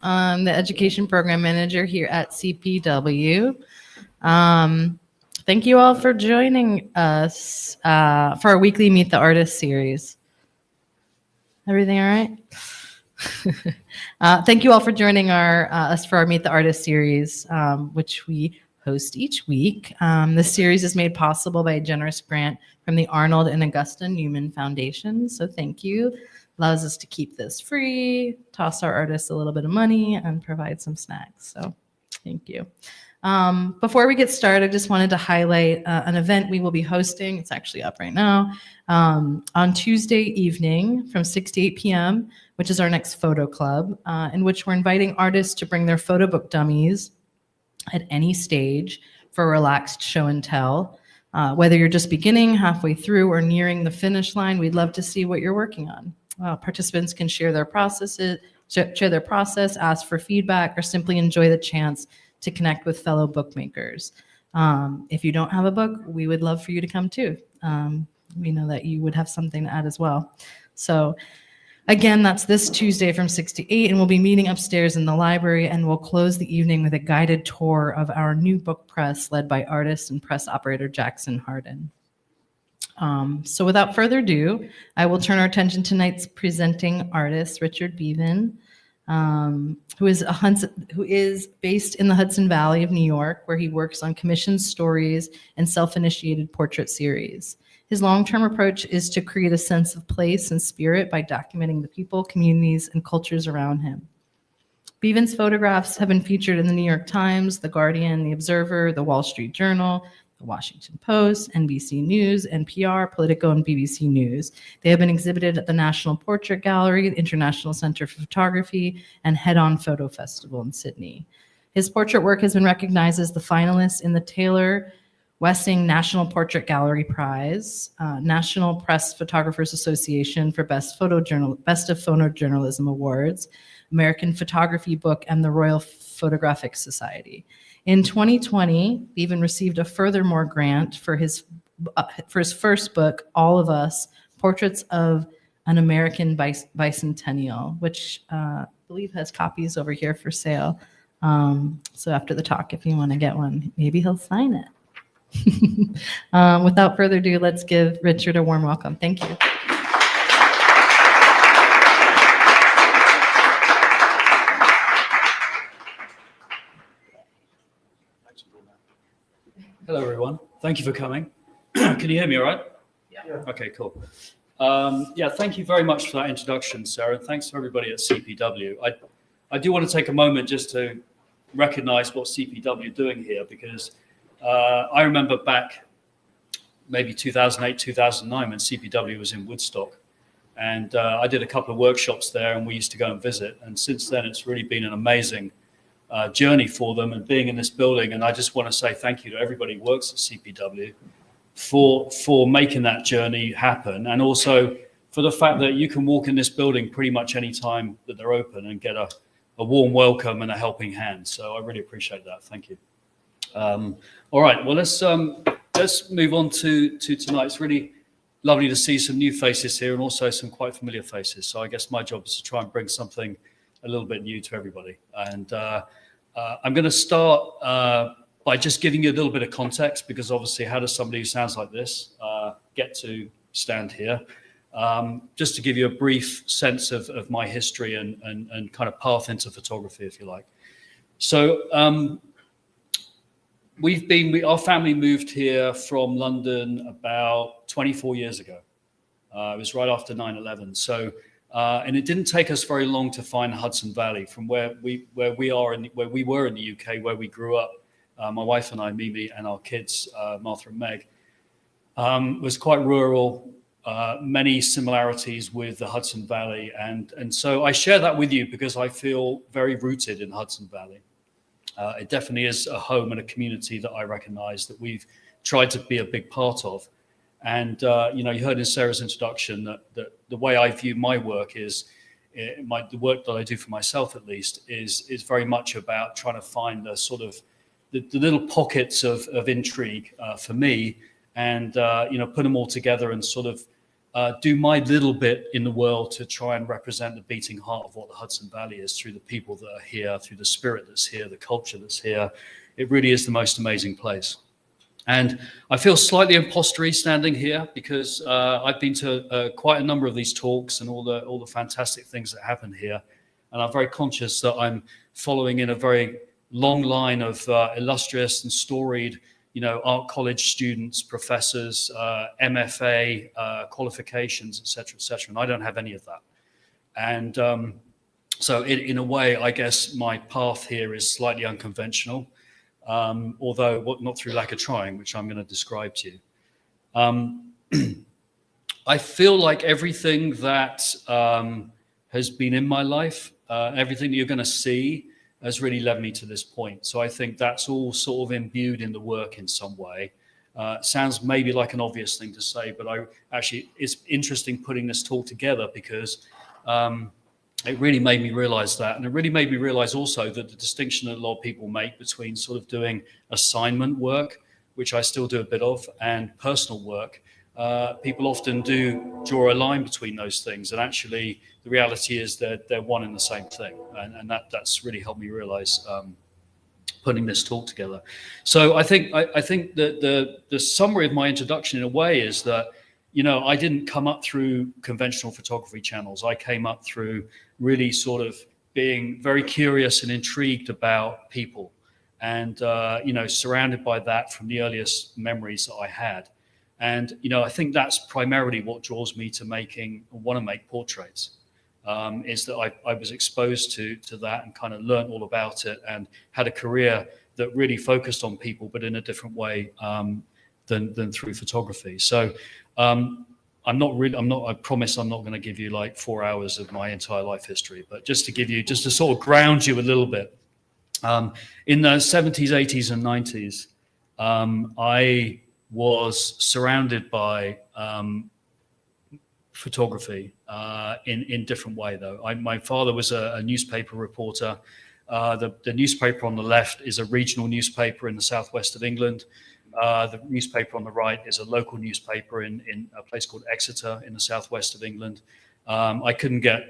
I'm the Education Program Manager here at CPW. Thank you all for joining us for our weekly Meet the Artist series. Everything all right? Thank you all for joining us for our Meet the Artist series, which we host each week. This series is made possible by a generous grant from the Arnold and Augusta Newman Foundation, so thank you. Allows us to keep this free, toss our artists a little bit of money, and provide some snacks, so thank you. Before we get started, I just wanted to highlight an event we will be hosting. It's actually up right now on Tuesday evening from 6 to 8 p.m., which is our next photo club, in which we're inviting artists to bring their photo book dummies at any stage for a relaxed show and tell. Whether you're just beginning, halfway through, or nearing the finish line, we'd love to see what you're working on. Participants can share their process, ask for feedback, or simply enjoy the chance to connect with fellow bookmakers. If you don't have a book, we would love for you to come too. We know that you would have something to add as well. So again, that's this Tuesday from 6 to 8, and we'll be meeting upstairs in the library, and we'll close the evening with a guided tour of our new book press led by artist and press operator Jackson Harden. So without further ado, I will turn our attention to tonight's presenting artist, Richard Beaven, who is based in the Hudson Valley of New York, where he works on commissioned stories and self-initiated portrait series. His long-term approach is to create a sense of place and spirit by documenting the people, communities, and cultures around him. Beaven's photographs have been featured in the New York Times, The Guardian, The Observer, The Wall Street Journal, The Washington Post, NBC News, NPR, Politico, and BBC News. They have been exhibited at the National Portrait Gallery, the International Center for Photography, and Head-On Photo Festival in Sydney. His portrait work has been recognized as the finalist in the Taylor Wessing National Portrait Gallery Prize, National Press Photographers Association for Best of Photojournalism Awards, American Photography Book, and the Royal Photographic Society. In 2020, Beaven received a furthermore grant for his first book, All of Us, Portraits of an American Bicentennial, which I believe has copies over here for sale. So after the talk, if you want to get one, maybe he'll sign it. Without further ado, let's give Richard a warm welcome. Thank you. Hello, everyone. Thank you for coming. Can you hear me all right? Yeah. Okay, cool. Thank you very much for that introduction, Sarah, and thanks to everybody at CPW. I do want to take a moment just to recognize what CPW are doing here, because I remember back maybe 2008, 2009 when CPW was in Woodstock, and I did a couple of workshops there, and we used to go and visit, and since then it's really been an amazing journey for them and being in this building. And I just want to say thank you to everybody who works at CPW for making that journey happen, and also for the fact that you can walk in this building pretty much any time that they're open and get a warm welcome and a helping hand. So I really appreciate that. Thank you. All right, well, let's move on to tonight. It's really lovely to see some new faces here and also some quite familiar faces. So I guess my job is to try and bring something a little bit new to everybody. And I'm going to start by just giving you a little bit of context, because obviously how does somebody who sounds like this get to stand here? Just to give you a brief sense of my history and kind of path into photography, if you like. So our family moved here from London about 24 years ago. It was right after 9/11. So, and it didn't take us very long to find the Hudson Valley from where we were in the UK, where we grew up. My wife and I, Mimi, and our kids, Martha and Meg, was quite rural. Many similarities with the Hudson Valley, and so I share that with you because I feel very rooted in Hudson Valley. It definitely is a home and a community that I recognize that we've tried to be a big part of. And you heard in Sarah's introduction that the way I view my work is the work that I do for myself, at least, is very much about trying to find the sort of the little pockets of intrigue for me, and put them all together and sort of do my little bit in the world to try and represent the beating heart of what the Hudson Valley is through the people that are here, through the spirit that's here, the culture that's here. It really is the most amazing place. And I feel slightly impostery standing here because I've been to quite a number of these talks and all the fantastic things that happen here. And I'm very conscious that I'm following in a very long line of illustrious and storied, art college students, professors, MFA qualifications, et cetera, and I don't have any of that. And so in a way, I guess my path here is slightly unconventional, although not through lack of trying, which I'm going to describe to you. I feel like everything that has been in my life, everything that you're going to see, has really led me to this point. So I think that's all sort of imbued in the work in some way. Sounds maybe like an obvious thing to say, but it's interesting putting this talk together because it really made me realize that. And it really made me realize also that the distinction that a lot of people make between sort of doing assignment work, which I still do a bit of, and personal work, people often do draw a line between those things. And actually, the reality is that they're one and the same thing. And that's really helped me realize putting this talk together. So I think that the summary of my introduction in a way is that, I didn't come up through conventional photography channels. I came up through really sort of being very curious and intrigued about people and, surrounded by that from the earliest memories that I had. And, I think that's primarily what draws me to want to make portraits, is that I was exposed to that and kind of learned all about it and had a career that really focused on people, but in a different way than through photography. So I promise I'm not going to give you like 4 hours of my entire life history, but just to sort of ground you a little bit. In the 70s, 80s and 90s, I was surrounded by photography in different way, though. My father was a newspaper reporter. The newspaper on the left is a regional newspaper in the southwest of England. The newspaper on the right is a local newspaper in a place called Exeter in the southwest of England. I couldn't get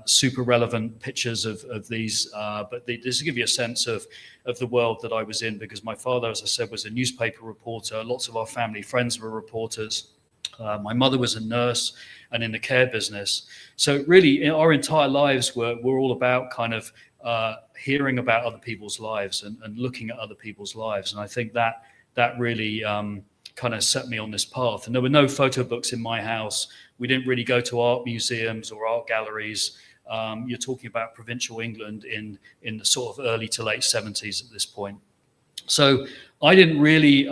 super relevant pictures of these, but this to give you a sense of the world that I was in, because my father, as I said, was a newspaper reporter. Lots of our family friends were reporters. My mother was a nurse and in the care business. So really, our entire lives were all about kind of hearing about other people's lives and looking at other people's lives. And I think that really kind of set me on this path. And there were no photo books in my house. We didn't really go to art museums or art galleries. You're talking about provincial England in the sort of early to late 70s at this point. So I didn't really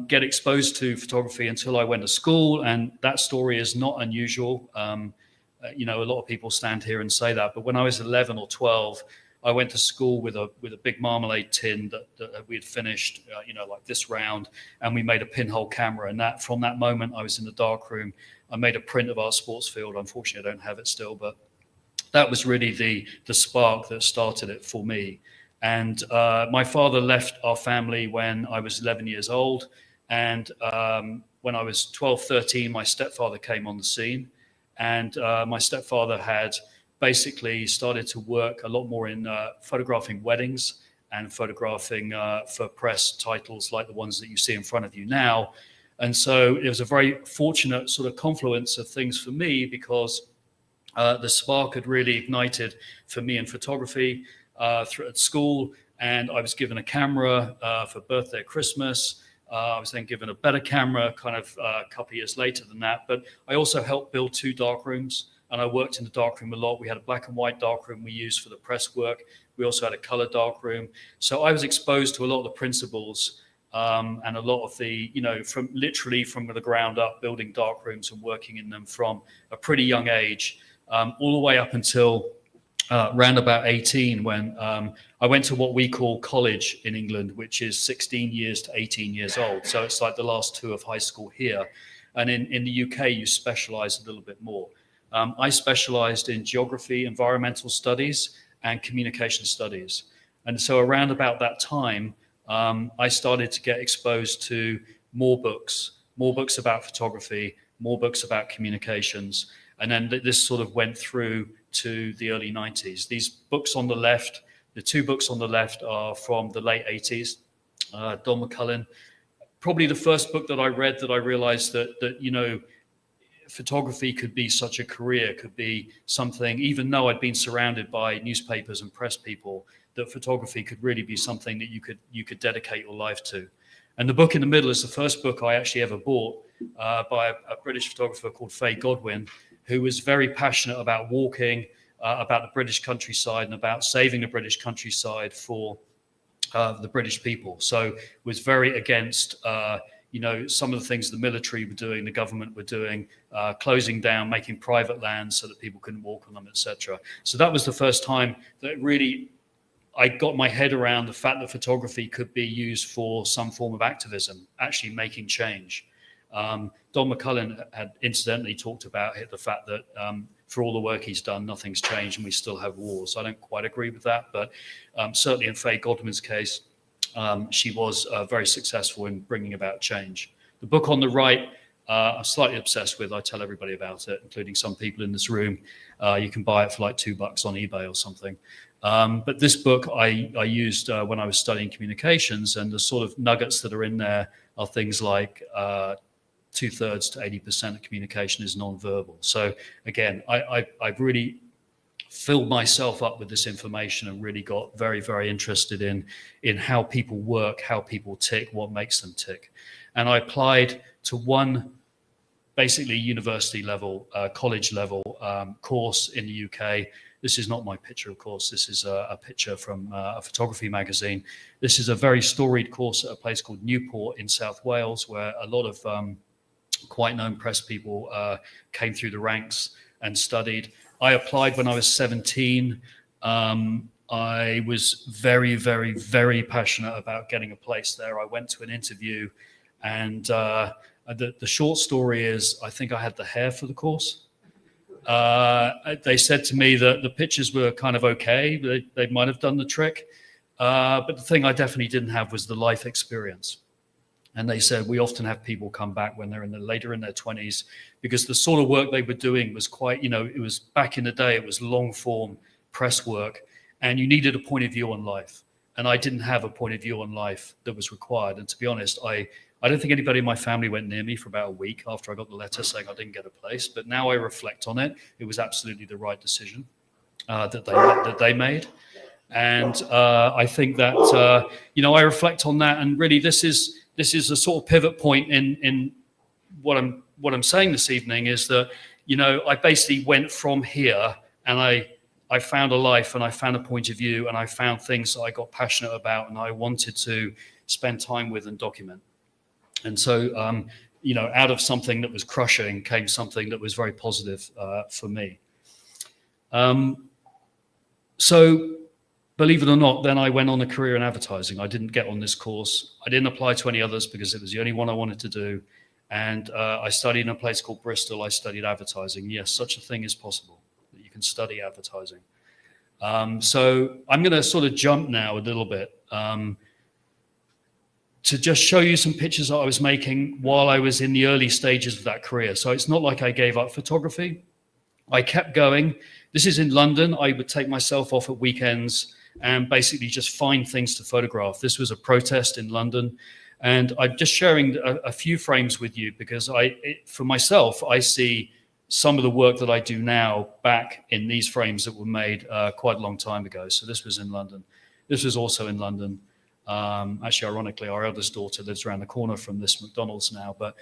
get exposed to photography until I went to school, and that story is not unusual. A lot of people stand here and say that, but when I was 11 or 12, I went to school with a big marmalade tin that we had finished, like this round, and we made a pinhole camera. And from that moment, I was in the darkroom. I made a print of our sports field. Unfortunately, I don't have it still, but that was really the spark that started it for me. And my father left our family when I was 11 years old. And when I was 12, 13, my stepfather came on the scene. And my stepfather had basically started to work a lot more in photographing weddings and photographing for press titles like the ones that you see in front of you now. And so it was a very fortunate sort of confluence of things for me, because the spark had really ignited for me in photography at school. And I was given a camera for birthday, Christmas. I was then given a better camera kind of a couple of years later than that. But I also helped build 2 darkrooms. And I worked in the darkroom a lot. We had a black and white darkroom we used for the press work. We also had a color darkroom. So I was exposed to a lot of the principles and a lot of the, from the ground up, building darkrooms and working in them from a pretty young age, all the way up until around about 18, when I went to what we call college in England, which is 16 years to 18 years old. So it's like the last 2 of high school here. And in the UK, you specialize a little bit more. I specialized in geography, environmental studies, and communication studies. And so around about that time, I started to get exposed to more books about photography, more books about communications. And then this sort of went through to the early 90s. These books on the left, the two books on the left are from the late 80s. Don McCullin, probably the first book that I read that I realized that you know, photography could be such a career, could be something, even though I'd been surrounded by newspapers and press people, that photography could really be something that you could dedicate your life to. And the book in the middle is the first book I actually ever bought by a British photographer called Faye Godwin, who was very passionate about walking, about the British countryside and about saving the British countryside for the British people. So was very against you know, some of the things the military were doing, the government were doing, closing down, making private lands so that people couldn't walk on them, etc. So that was the first time that really I got my head around the fact that photography could be used for some form of activism, actually making change. Don McCullin had incidentally talked about the fact that for all the work he's done, nothing's changed and we still have wars. I don't quite agree with that, but certainly in Faye Godwin's case, she was very successful in bringing about change. The book on the right, I'm slightly obsessed with. I tell everybody about it, including some people in this room. You can buy it for like $2 on eBay or something. But this book I used when I was studying communications, and the sort of nuggets that are in there are things like 2/3 to 80% of communication is nonverbal. So again, I've really filled myself up with this information and really got very, very interested in how people work, how people tick, what makes them tick. And I applied to one basically university level, college level course in the UK. This is not my picture, of course. This is a picture from a photography magazine. This is a very storied course at a place called Newport in South Wales, where a lot of quite known press people came through the ranks and studied. I applied when I was 17. I was very, very, very passionate about getting a place there. I went to an interview, and the short story is I think I had the hair for the course. They said to me that the pictures were kind of okay. They might have done the trick. But the thing I definitely didn't have was the life experience. And they said, we often have people come back when they're later in their 20s, because the sort of work they were doing was quite, you know, it was back in the day, it was long form press work, and you needed a point of view on life. And I didn't have a point of view on life that was required. And to be honest, I don't think anybody in my family went near me for about a week after I got the letter saying I didn't get a place. But now I reflect on it, it was absolutely the right decision that they made. And I think that, you know, I reflect on that, and really this is a sort of pivot point in what I'm saying this evening, is that, you know, I basically went from here and I found a life and I found a point of view and I found things that I got passionate about and I wanted to spend time with and document. And so, you know, out of something that was crushing came something that was very positive for me. So, believe it or not, then I went on a career in advertising. I didn't get on this course. I didn't apply to any others because it was the only one I wanted to do. And I studied in a place called Bristol. I studied advertising. Yes, such a thing is possible, that you can study advertising. So I'm going to sort of jump now a little bit to just show you some pictures that I was making while I was in the early stages of that career. So it's not like I gave up photography. I kept going. This is in London. I would take myself off at weekends and basically just find things to photograph. This was a protest in London. And I'm just sharing a few frames with you because for myself, I see some of the work that I do now back in these frames that were made quite a long time ago. So this was in London. This was also in London. Actually, ironically, our eldest daughter lives around the corner from this McDonald's now. But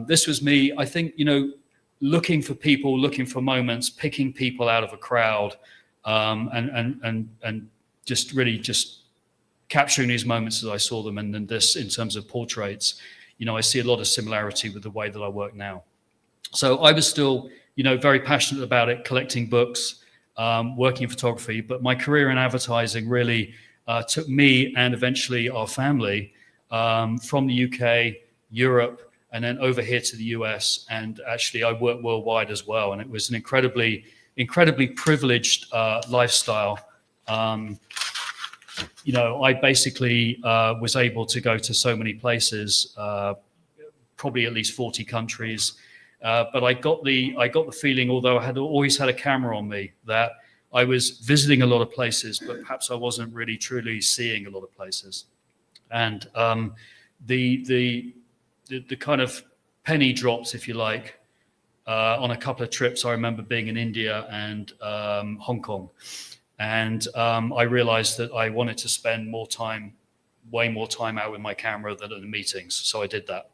this was me, I think, you know, looking for people, looking for moments, picking people out of a crowd, and just really just capturing these moments as I saw them. And then this, in terms of portraits, you know, I see a lot of similarity with the way that I work now. So I was still, you know, very passionate about it, collecting books, working in photography. But my career in advertising really took me and eventually our family from the UK, Europe, and then over here to the US. And actually I worked worldwide as well. And it was an incredibly privileged lifestyle. You know, I basically was able to go to so many places, probably at least 40 countries. But I got the feeling, although I had always had a camera on me, that I was visiting a lot of places, but perhaps I wasn't really truly seeing a lot of places. And the kind of penny drops, if you like, on a couple of trips. I remember being in India and Hong Kong, and I realized that I wanted to spend way more time out with my camera than at the meetings. So I did that,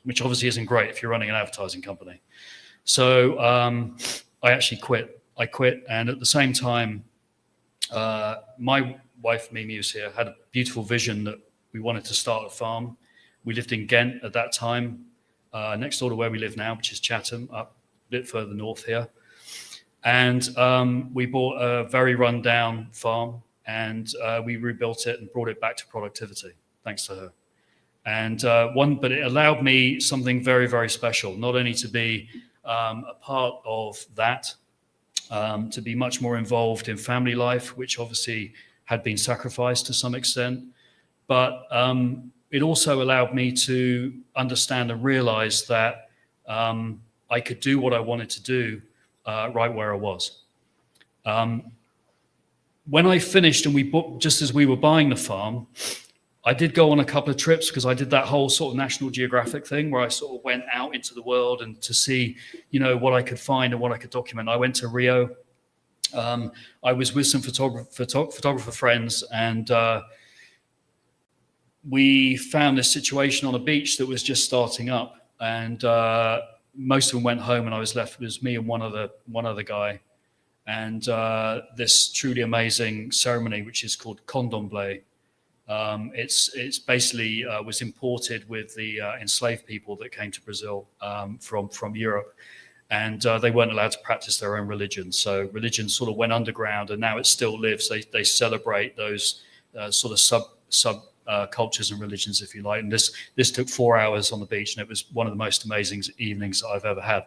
which obviously isn't great if you're running an advertising company. So I actually quit. I quit, and at the same time, my wife, Mimi, who's here, had a beautiful vision that we wanted to start a farm. We lived in Ghent at that time, next door to where we live now, which is Chatham, up a bit further north here. And we bought a very run-down farm, and we rebuilt it and brought it back to productivity, thanks to her. And but it allowed me something very, very special, not only to be a part of that, to be much more involved in family life, which obviously had been sacrificed to some extent, but it also allowed me to understand and realize that I could do what I wanted to do right where I was. When I finished and we booked, just as we were buying the farm, I did go on a couple of trips because I did that whole sort of National Geographic thing where I sort of went out into the world and to see, what I could find and what I could document. I went to Rio. I was with some photographer friends, and we found this situation on a beach that was just starting up, and most of them went home, and I was left. It was me and one other guy, and this truly amazing ceremony, which is called Candomblé. It's basically was imported with the enslaved people that came to Brazil from Europe, and they weren't allowed to practice their own religion. So religion sort of went underground, and now it still lives. They celebrate those sort of sub cultures and religions, if you like. And this took 4 hours on the beach, and it was one of the most amazing evenings that I've ever had.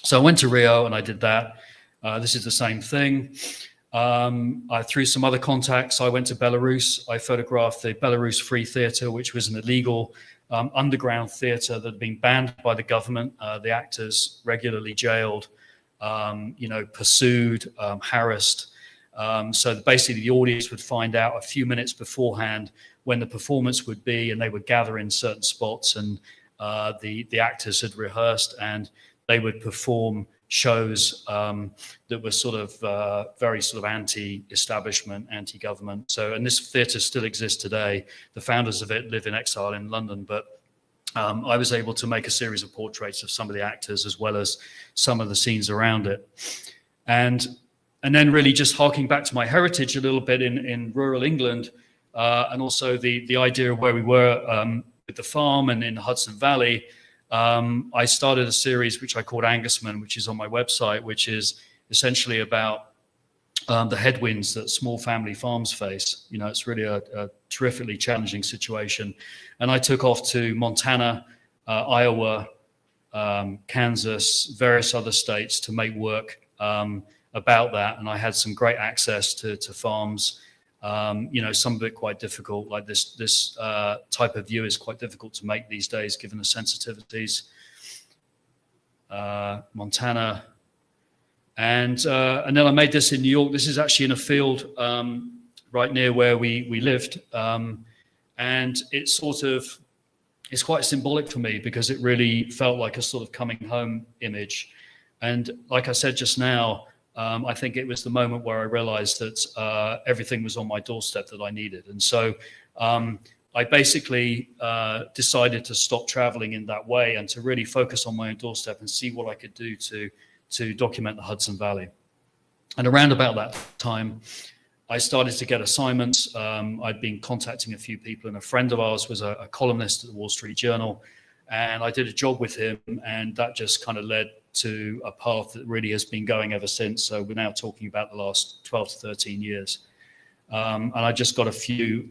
So I went to Rio and I did that. This is the same thing. Through some other contacts, I went to Belarus. I photographed the Belarus Free Theatre, which was an illegal underground theatre that had been banned by the government. The actors regularly jailed, pursued, harassed. So basically the audience would find out a few minutes beforehand when the performance would be, and they would gather in certain spots, and the actors had rehearsed, and they would perform shows that were sort of very sort of anti-establishment, anti-government. So, and this theatre still exists today. The founders of it live in exile in London, but I was able to make a series of portraits of some of the actors as well as some of the scenes around it. And then really just harking back to my heritage a little bit in rural England, and also the idea of where we were with the farm and in the Hudson Valley. I started a series which I called Angusman, which is on my website, which is essentially about the headwinds that small family farms face. It's really a terrifically challenging situation. And I took off to Montana, Iowa, Kansas, various other states to make work about that. And I had some great access to farms. Some of it quite difficult, like this type of view is quite difficult to make these days, given the sensitivities. Montana. And then I made this in New York. This is actually in a field right near where we lived. And it's quite symbolic for me because it really felt like a sort of coming home image. And like I said just now, I think it was the moment where I realized that everything was on my doorstep that I needed. And so I basically decided to stop traveling in that way and to really focus on my own doorstep and see what I could do to document the Hudson Valley. And around about that time, I started to get assignments. I'd been contacting a few people, and a friend of ours was a columnist at the Wall Street Journal. And I did a job with him, and that just kind of led to a path that really has been going ever since. So we're now talking about the last 12 to 13 years. And I just got a few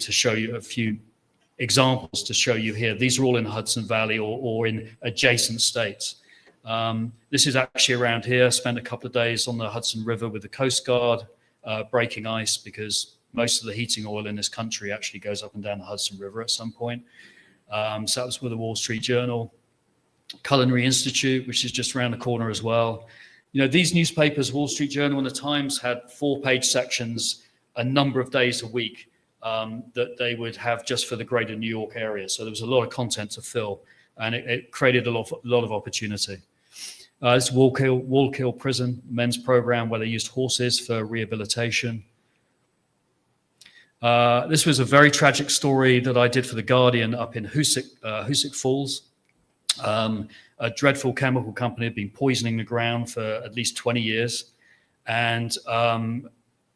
examples to show you here. These are all in the Hudson Valley or in adjacent states. This is actually around here. Spent a couple of days on the Hudson River with the Coast Guard, breaking ice, because most of the heating oil in this country actually goes up and down the Hudson River at some point. So that was with the Wall Street Journal. Culinary Institute, which is just around the corner as well. These newspapers, Wall Street Journal and the Times, had 4-page sections a number of days a week that they would have just for the greater New York area. So there was a lot of content to fill, and it created a lot of opportunity. It's Wallkill Prison, men's program where they used horses for rehabilitation. This was a very tragic story that I did for The Guardian up in Hoosick Falls. A dreadful chemical company had been poisoning the ground for at least 20 years and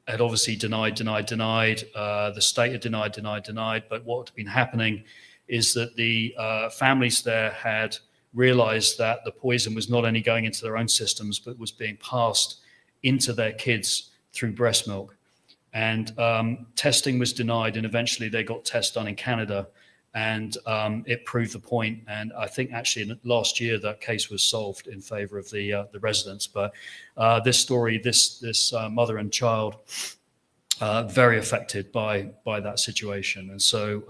had obviously denied. The state had denied. But what had been happening is that the families there had realized that the poison was not only going into their own systems, but was being passed into their kids through breast milk. And testing was denied, and eventually they got tests done in Canada, and it proved the point. And I think actually last year that case was solved in favor of the residents. But this story, this mother and child, very affected by that situation, and so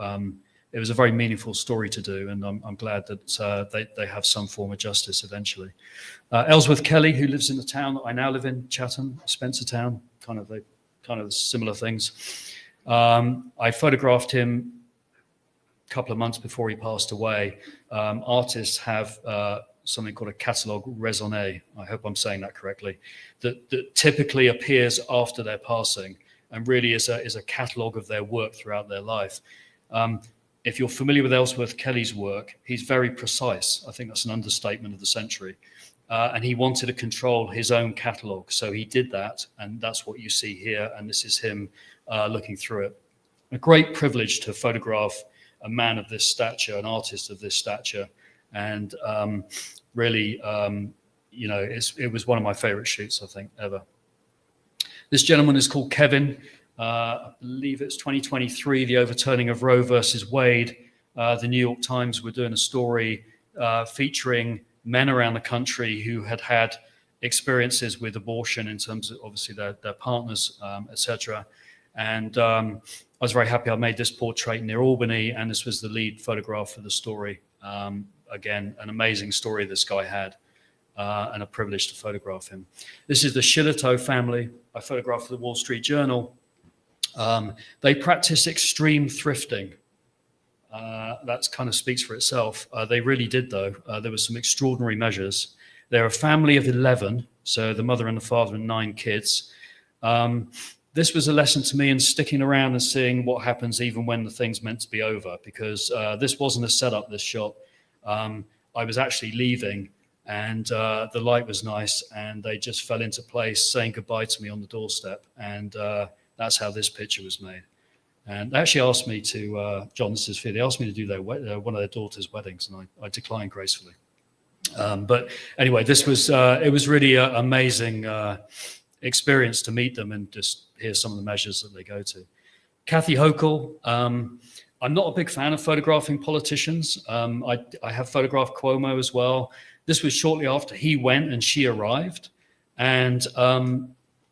it was a very meaningful story to do, and I'm glad that they have some form of justice eventually. Ellsworth Kelly, who lives in the town that I now live in, Chatham, Spencertown, kind of similar things. I photographed him a couple of months before he passed away. Artists have something called a catalogue raisonné, I hope I'm saying that correctly, that typically appears after their passing and really is a catalogue of their work throughout their life. If you're familiar with Ellsworth Kelly's work, he's very precise. I think that's an understatement of the century. And he wanted to control his own catalogue. So he did that, and that's what you see here. And this is him looking through it. A great privilege to photograph a man of this stature, an artist of this stature. And really, it was one of my favorite shoots, I think, ever. This gentleman is called Kevin. I believe it's 2023, the overturning of Roe versus Wade. The New York Times were doing a story featuring men around the country who had experiences with abortion in terms of obviously their partners, etc. And I was very happy I made this portrait near Albany, and this was the lead photograph for the story. Again, an amazing story this guy had, and a privilege to photograph him. This is the Shillito family. I photographed for the Wall Street Journal. They practice extreme thrifting. That kind of speaks for itself. They really did, though. There were some extraordinary measures. They're a family of 11, so the mother and the father and 9 kids. This was a lesson to me in sticking around and seeing what happens even when the thing's meant to be over, because this wasn't a setup, this shot. I was actually leaving, and the light was nice, and they just fell into place, saying goodbye to me on the doorstep. And that's how this picture was made. And they actually asked me to, John, this is for you, they asked me to do one of their daughter's weddings, and I declined gracefully. But anyway, this was, it was really an amazing experience to meet them and just hear some of the measures that they go to. Kathy Hochul, I'm not a big fan of photographing politicians. I have photographed Cuomo as well. This was shortly after he went and she arrived. And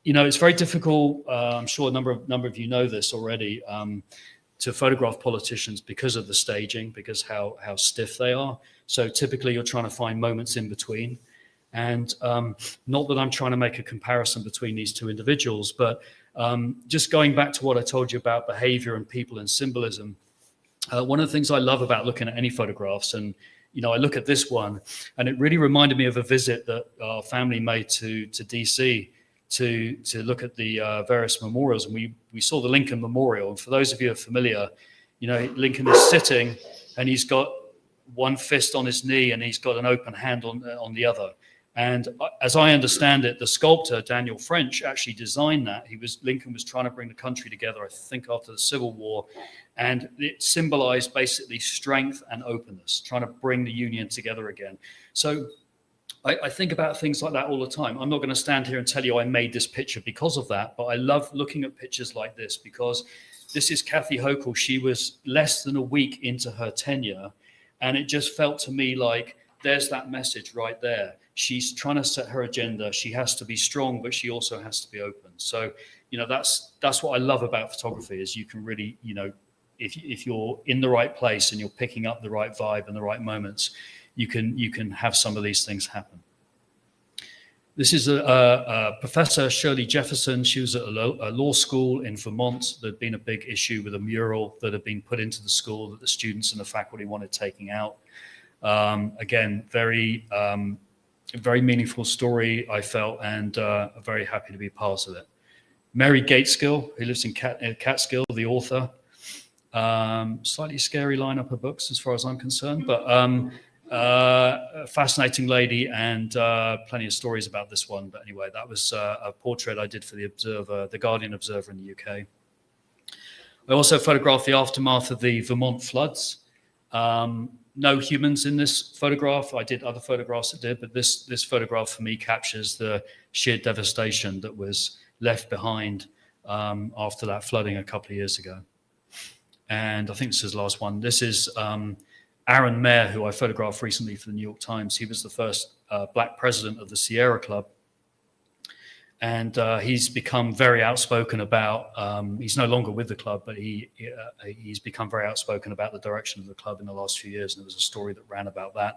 it's very difficult. I'm sure a number of you know this already, to photograph politicians because of the staging, because how stiff they are. So typically you're trying to find moments in between. And not that I'm trying to make a comparison between these two individuals, but just going back to what I told you about behavior and people and symbolism. One of the things I love about looking at any photographs, and I look at this one, and it really reminded me of a visit that our family made to DC to look at the various memorials, and we saw the Lincoln Memorial. And for those of you who are familiar, Lincoln is sitting, and he's got one fist on his knee, and he's got an open hand on the other. And as I understand it, the sculptor Daniel French actually designed that. Lincoln was trying to bring the country together, I think, after the Civil War, and it symbolized basically strength and openness, trying to bring the Union together again. So I think about things like that all the time. I'm not going to stand here and tell you I made this picture because of that, but I love looking at pictures like this because this is Kathy Hochul. She was less than a week into her tenure, and it just felt to me like there's that message right there. She's trying to set her agenda. She has to be strong, but she also has to be open. So, that's what I love about photography is you can really, if you're in the right place and you're picking up the right vibe and the right moments, you can have some of these things happen. This is a Professor Shirley Jefferson. She was at a law school in Vermont. There'd been a big issue with a mural that had been put into the school that the students and the faculty wanted taking out. Again, very meaningful story, I felt, and very happy to be part of it. Mary Gateskill, who lives in Catskill, the author. Slightly scary lineup of books as far as I'm concerned, but a fascinating lady, and plenty of stories about this one. But anyway, that was a portrait I did for the Observer, the Guardian Observer in the UK. I also photographed the aftermath of the Vermont floods. No humans in this photograph. I did other photographs that did, but this photograph for me captures the sheer devastation that was left behind after that flooding a couple of years ago. And I think this is the last one. This is Aaron Mayer, who I photographed recently for the New York Times. He was the first black president of the Sierra Club. And he's become very outspoken about, he's no longer with the club, but he's become very outspoken about the direction of the club in the last few years. And there was a story that ran about that.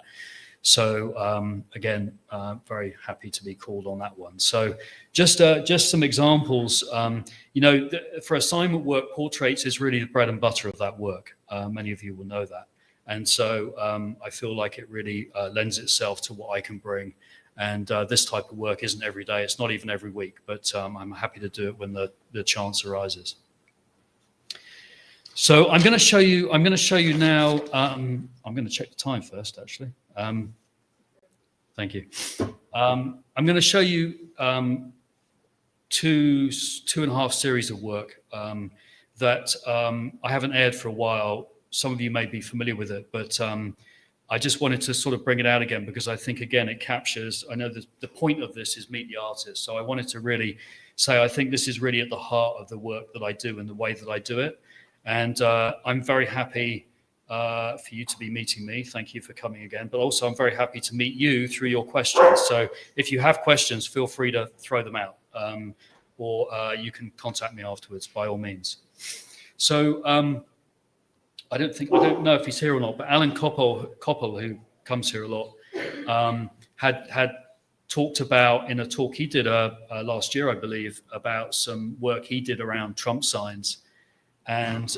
So again, very happy to be called on that one. So just some examples. For assignment work, portraits is really the bread and butter of that work. Many of you will know that. And so I feel like it really lends itself to what I can bring. And this type of work isn't every day. It's not even every week, but I'm happy to do it when the chance arises. So I'm going to show you now. I'm going to check the time first, actually. Thank you. I'm going to show you two and a half series of work that I haven't aired for a while. Some of you may be familiar with it, but I just wanted to sort of bring it out again because I think, again, it captures, I know the point of this is meet the artist. So I wanted to really say, I think this is really at the heart of the work that I do and the way that I do it. And I'm very happy for you to be meeting me. Thank you for coming again. But also I'm very happy to meet you through your questions. So if you have questions, feel free to throw them out or you can contact me afterwards by all means. So I don't know if he's here or not, but Alan Koppel, who comes here a lot, had talked about in a talk he did last year, I believe, about some work he did around Trump signs. And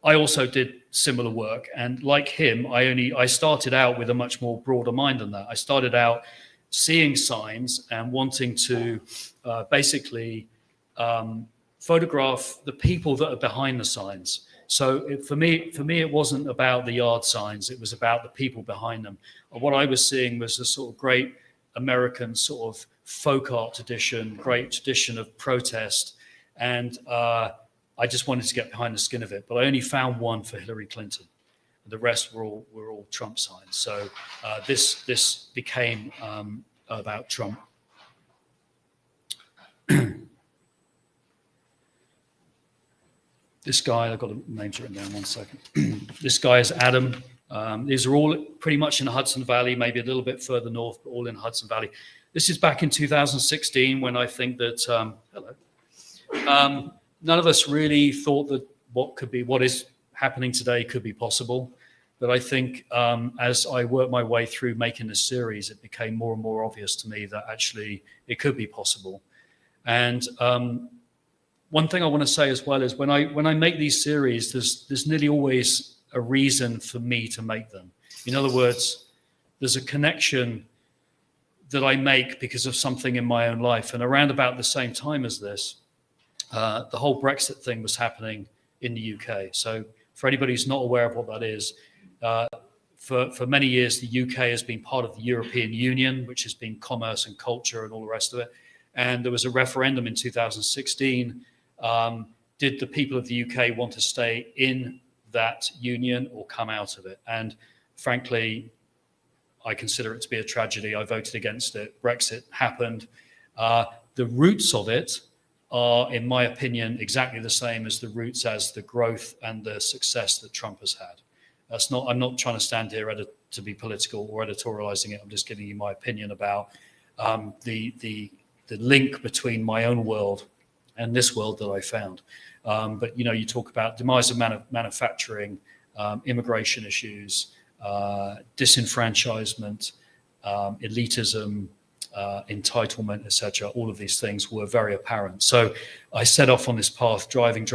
I also did similar work. And like him, I started out with a much more broader mind than that. I started out seeing signs and wanting to basically photograph the people that are behind the signs. So for me, it wasn't about the yard signs. It was about the people behind them. And what I was seeing was a sort of great American sort of folk art tradition, great tradition of protest. And I just wanted to get behind the skin of it. But I only found one for Hillary Clinton. The rest were all Trump signs. So this became about Trump. This guy, I've got the names written down 1 second. This guy is Adam. These are all pretty much in the Hudson Valley, maybe a little bit further north, but all in Hudson Valley. This is back in 2016 when I think that, none of us really thought that what is happening today could be possible. But I think as I worked my way through making this series, it became more and more obvious to me that actually it could be possible. And one thing I want to say as well is when I make these series, there's nearly always a reason for me to make them. In other words, there's a connection that I make because of something in my own life. And around about the same time as this, the whole Brexit thing was happening in the UK. So for anybody who's not aware of what that is, for many years, the UK has been part of the European Union, which has been commerce and culture and all the rest of it. And there was a referendum in 2016. Did the people of the UK want to stay in that union or come out of it? And frankly, I consider it to be a tragedy. I voted against it. Brexit happened. The roots of it are, in my opinion, exactly the same as the roots as the growth and the success that Trump has had. I'm not trying to stand here to be political or editorializing it. I'm just giving you my opinion about the link between my own world and this world that I found. But you talk about demise of manufacturing, immigration issues, disenfranchisement, elitism, entitlement, etc. All of these things were very apparent. So I set off on this path, driving,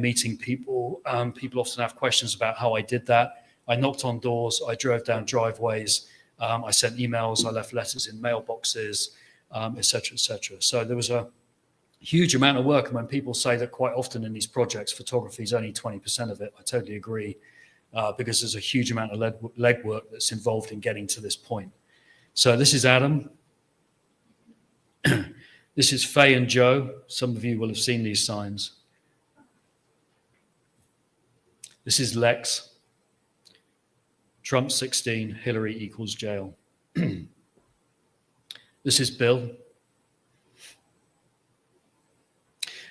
meeting people. People often have questions about how I did that. I knocked on doors, I drove down driveways, I sent emails, I left letters in mailboxes, etc., etc. So there was a huge amount of work. And when people say that quite often in these projects, photography is only 20% of it, I totally agree, because there's a huge amount of legwork that's involved in getting to this point. So this is Adam. This is Faye and Joe. Some of you will have seen these signs. This is Lex. Trump 16, Hillary equals jail. This is Bill.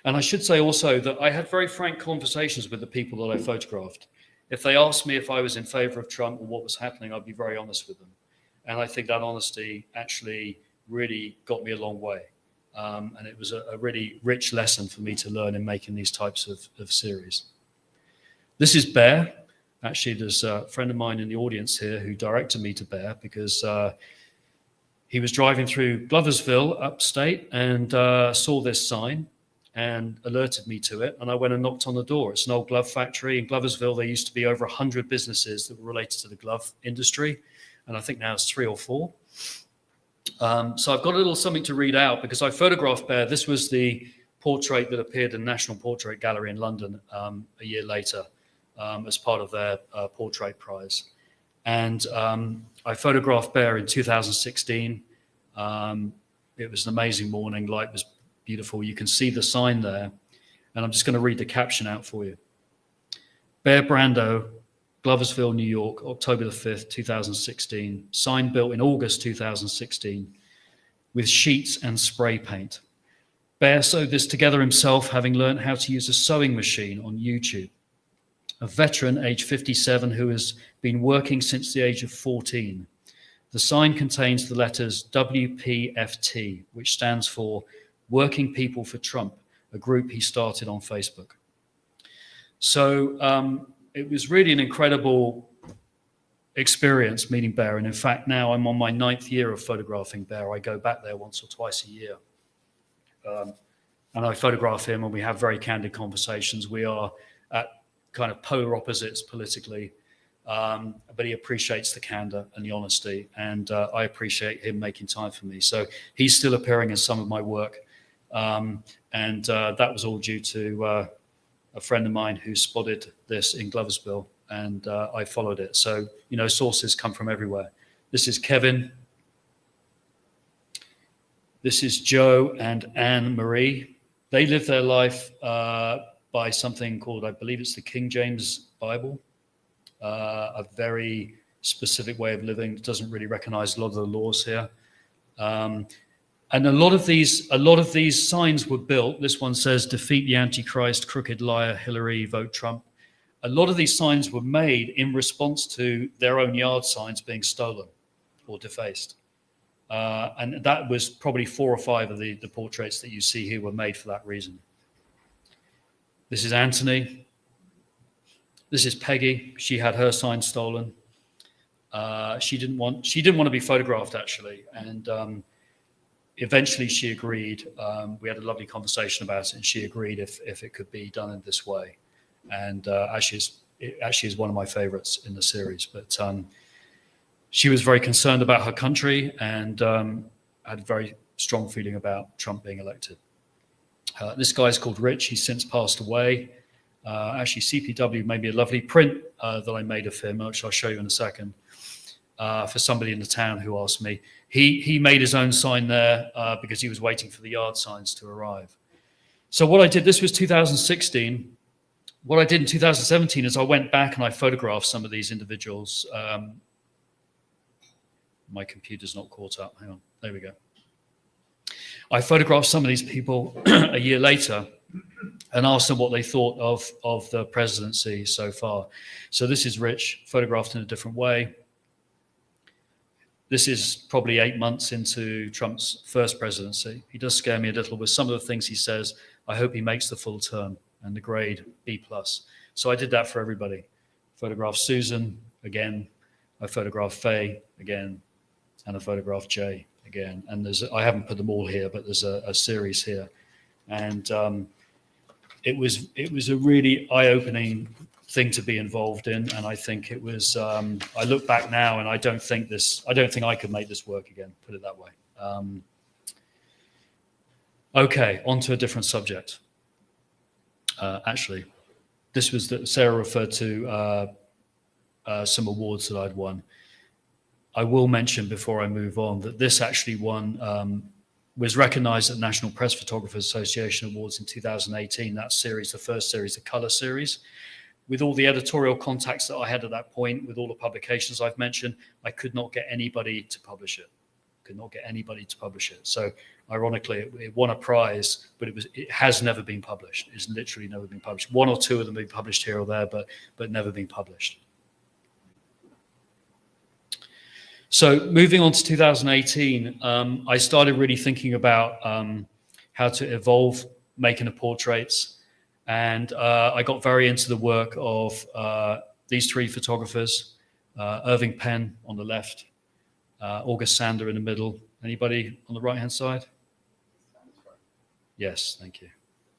And I should say also that I had very frank conversations with the people that I photographed. If they asked me if I was in favor of Trump or what was happening, I'd be very honest with them. And I think that honesty actually really got me a long way. And it was a really rich lesson for me to learn in making these types of series. This is Bear. Actually, there's a friend of mine in the audience here who directed me to Bear because he was driving through Gloversville, upstate, and saw this sign and alerted me to it. And I went and knocked on the door. It's an old glove factory. In Gloversville, there used to be over 100 businesses that were related to the glove industry. And I think now it's 3 or 4. So I've got a little something to read out because I photographed Bear. This was the portrait that appeared in National Portrait Gallery in London a year later as part of their portrait prize. And I photographed Bear in 2016. It was an amazing morning. Light was beautiful. You can see the sign there. And I'm just going to read the caption out for you. Bear Brando, Gloversville, New York, October the 5th, 2016. Sign built in August 2016 with sheets and spray paint. Bear sewed this together himself, having learned how to use a sewing machine on YouTube. A veteran, age 57, who has been working since the age of 14. The sign contains the letters WPFT, which stands for Working People for Trump, a group he started on Facebook. So it was really an incredible experience meeting Bear. And in fact, now I'm on my 9th year of photographing Bear. I go back there once or twice a year. And I photograph him and we have very candid conversations. We are at kind of polar opposites politically, but he appreciates the candor and the honesty. And I appreciate him making time for me. So he's still appearing in some of my work. And that was all due to a friend of mine who spotted this in Gloversville, and I followed it. So, you know, sources come from everywhere. This is Kevin. This is Joe and Anne Marie. They live their life by something called, I believe it's the King James Bible, a very specific way of living that doesn't really recognize a lot of the laws here. And a lot of these signs were built. This one says, defeat the Antichrist, crooked liar, Hillary, vote Trump. A lot of these signs were made in response to their own yard signs being stolen or defaced. And that was probably 4 or 5 of the portraits that you see here were made for that reason. This is Anthony. This is Peggy. She had her sign stolen. She didn't want to be photographed, actually. And eventually she agreed. We had a lovely conversation about it, and she agreed if it could be done in this way. And it actually is one of my favorites in the series. But she was very concerned about her country and had a very strong feeling about Trump being elected. This guy's called Rich. He's since passed away. Actually, CPW made me a lovely print that I made of him, which I'll show you in a second, for somebody in the town who asked me. He made his own sign there because he was waiting for the yard signs to arrive. So what I did, this was 2016. What I did in 2017 is I went back and I photographed some of these individuals. My computer's not caught up. Hang on. There we go. I photographed some of these people a year later and asked them what they thought of the presidency so far. So this is Rich, photographed in a different way. This is probably 8 months into Trump's first presidency. He does scare me a little with some of the things he says. I hope he makes the full term and the grade B+. So I did that for everybody. Photographed Susan again. I photographed Faye again, and I photographed Jay again. And I haven't put them all here, but there's a series here. And it was a really eye-opening thing to be involved in. And I think it was, I look back now and I don't think I could make this work again, put it that way. Okay, on to a different subject. Actually, this was that Sarah referred to some awards that I'd won. I will mention before I move on that this actually was recognized at National Press Photographers Association Awards in 2018. That series, the first series, the color series. With all the editorial contacts that I had at that point, with all the publications I've mentioned, I could not get anybody to publish it. So ironically, it won a prize, but it has never been published. It's literally never been published. One or two of them have been published here or there, but never been published. So moving on to 2018, I started really thinking about how to evolve making of portraits. And I got very into the work of these three photographers, Irving Penn on the left, August Sander in the middle. Anybody on the right-hand side? Yes, thank you.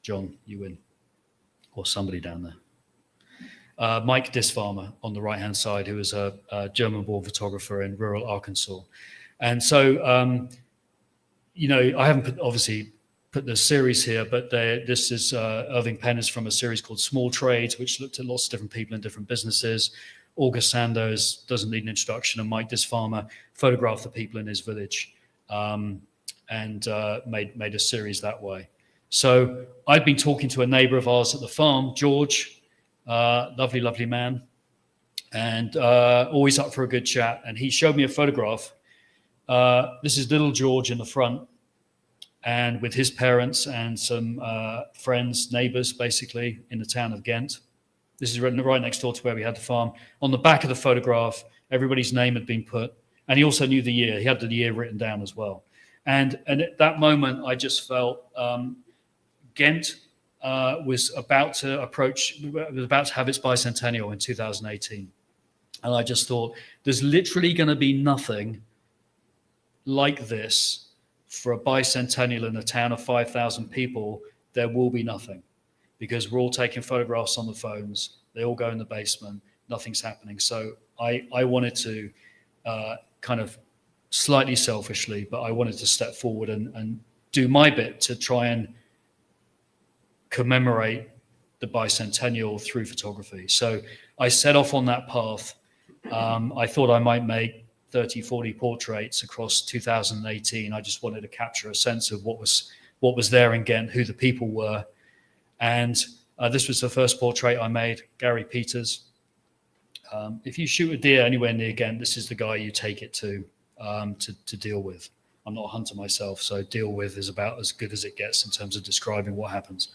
John, you win. Or somebody down there. Mike Disfarmer on the right-hand side, who is a German-born photographer in rural Arkansas. And so, I haven't obviously put the series here, but this is Irving Penn is from a series called Small Trades, which looked at lots of different people in different businesses. August Sandoz doesn't need an introduction, and Mike Disfarmer photographed the people in his village and made a series that way. So I'd been talking to a neighbor of ours at the farm, George, lovely, lovely man, and always up for a good chat. And he showed me a photograph. This is little George in the front, and with his parents and some friends, neighbors, basically, in the town of Ghent. This is right next door to where we had the farm. On the back of the photograph, everybody's name had been put, and he also knew the year. He had the year written down as well. And at that moment, I just felt Ghent was about to have its bicentennial in 2018. And I just thought, there's literally going to be nothing like this for a bicentennial in a town of 5,000 people. There will be nothing, because we're all taking photographs on the phones. They all go in the basement. Nothing's happening. So I wanted to kind of slightly selfishly, but I wanted to step forward and do my bit to try and commemorate the bicentennial through photography. So I set off on that path. I thought I might make 30, 40 portraits across 2018. I just wanted to capture a sense of what was there in Ghent, who the people were. And this was the first portrait I made, Gary Peters. If you shoot a deer anywhere near Ghent, this is the guy you take it to deal with. I'm not a hunter myself, so deal with is about as good as it gets in terms of describing what happens.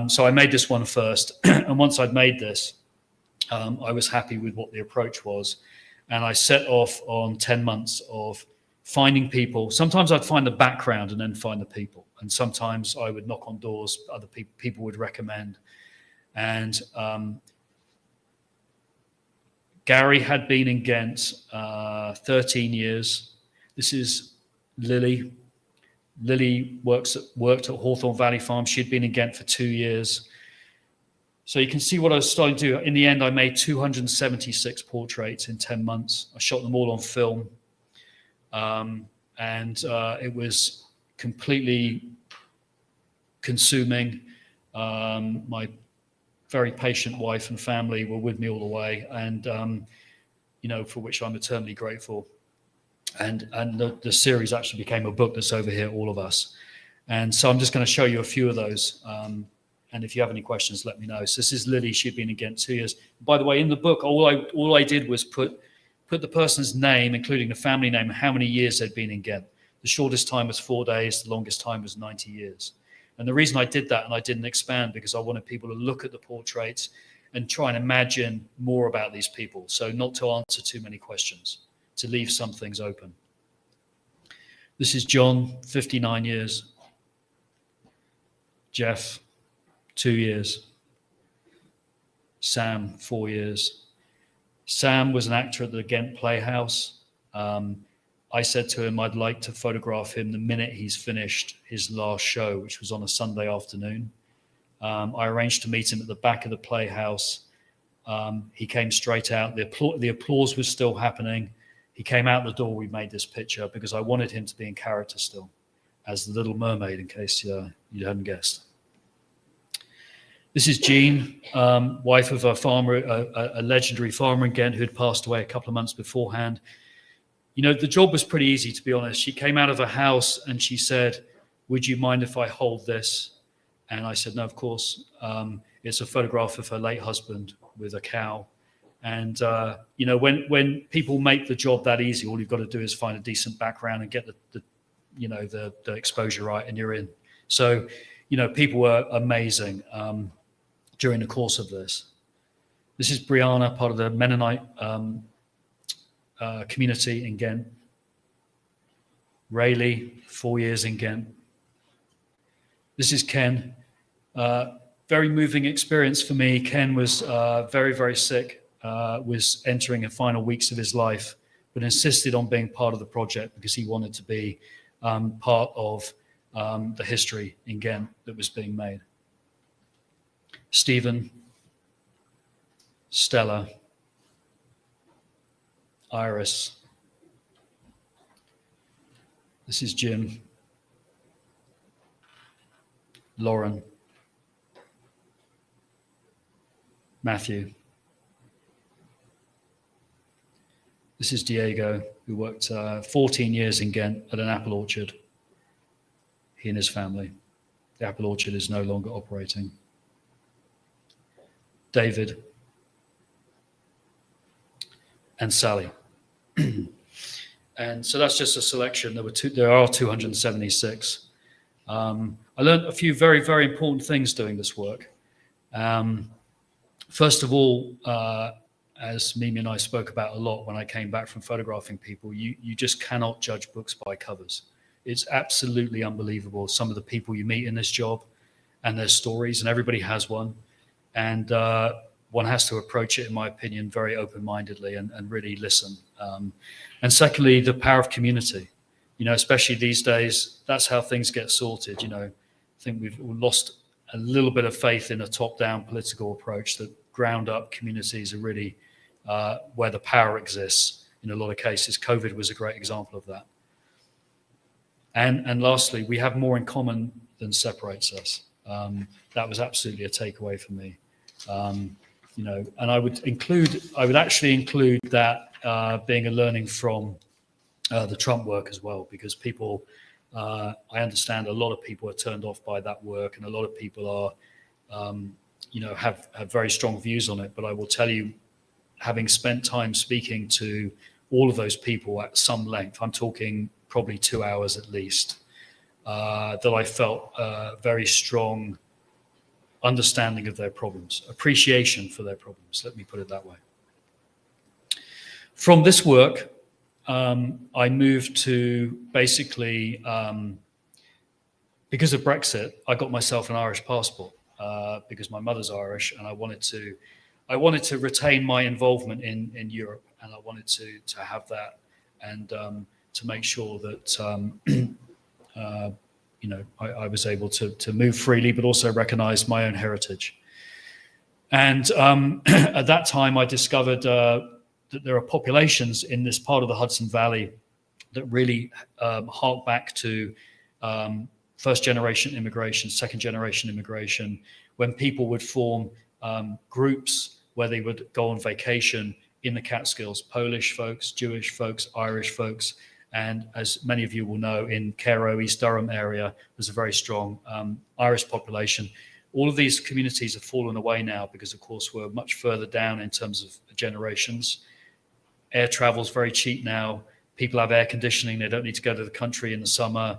So I made this one first. And once I'd made this, I was happy with what the approach was. And I set off on 10 months of finding people. Sometimes I'd find the background and then find the people. And sometimes I would knock on doors other people would recommend. And Gary had been in Ghent 13 years. This is Lily. Lily worked at Hawthorne Valley Farm. She'd been in Ghent for 2 years. So you can see what I was starting to do. In the end, I made 276 portraits in 10 months. I shot them all on film. And it was completely consuming. My very patient wife and family were with me all the way, and for which I'm eternally grateful. And the series actually became a book that's over here, All of Us. And so I'm just going to show you a few of those. And if you have any questions, let me know. So this is Lily. She'd been in Ghent 2 years. By the way, in the book, all I did was put the person's name, including the family name, and how many years they'd been in Ghent. The shortest time was 4 days. The longest time was 90 years. And the reason I did that and I didn't expand, because I wanted people to look at the portraits and try and imagine more about these people. So not to answer too many questions, to leave some things open. This is John, 59 years. Jeff, 2 years. Sam, 4 years. Sam was an actor at the Ghent Playhouse. I said to him I'd like to photograph him the minute he's finished his last show, which was on a Sunday afternoon. I arranged to meet him at the back of the Playhouse. He came straight out. The applause was still happening. He came out the door. We made this picture because I wanted him to be in character still, as the Little Mermaid, in case you hadn't guessed. This is Jean, wife of a farmer, a legendary farmer in Ghent who had passed away a couple of months beforehand. You know, the job was pretty easy, to be honest. She came out of her house and she said, "Would you mind if I hold this?" And I said, "No, of course." It's a photograph of her late husband with a cow. And, you know, when people make the job that easy, all you've got to do is find a decent background and get the exposure right, and you're in. So, you know, people were amazing during the course of this. This is Brianna, part of the Mennonite community in Ghent. Rayleigh, 4 years in Ghent. This is Ken. Very moving experience for me. Ken was very, very sick, was entering the final weeks of his life, but insisted on being part of the project because he wanted to be part of the history in Ghent that was being made. Stephen, Stella, Iris. This is Jim, Lauren, Matthew. This is Diego, who worked 14 years in Ghent at an apple orchard. He and his family. The apple orchard is no longer operating. David and Sally. And so that's just a selection. There are 276. I learned a few very, very important things doing this work. First of all, as Mimi and I spoke about a lot when I came back from photographing people, you just cannot judge books by covers. It's absolutely unbelievable, some of the people you meet in this job and their stories, and everybody has one. And one has to approach it, in my opinion, very open-mindedly and really listen. And secondly, the power of community. You know, especially these days, that's how things get sorted. You know, I think we've lost a little bit of faith in a top-down political approach, that ground-up communities are really where the power exists in a lot of cases. COVID was a great example of that. And lastly, we have more in common than separates us. That was absolutely a takeaway for me. You know, and I would actually include that being a learning from the Trump work as well, because people, I understand a lot of people are turned off by that work, and a lot of people are, you know, have very strong views on it. But I will tell you, having spent time speaking to all of those people at some length, I'm talking probably 2 hours at least, that I felt very strong understanding of their problems, appreciation for their problems, let me put it that way. From this work, I moved to basically, because of Brexit, I got myself an Irish passport because my mother's Irish, and I wanted to retain my involvement in Europe, and I wanted to have that, and to make sure that you know, I was able to move freely, but also recognize my own heritage. And at that time, I discovered that there are populations in this part of the Hudson Valley that really hark back to first-generation immigration, second-generation immigration, when people would form groups where they would go on vacation in the Catskills, Polish folks, Jewish folks, Irish folks. And as many of you will know, in Cairo, East Durham area, there's a very strong Irish population. All of these communities have fallen away now because, of course, we're much further down in terms of generations. Air travel is very cheap now. People have air conditioning. They don't need to go to the country in the summer.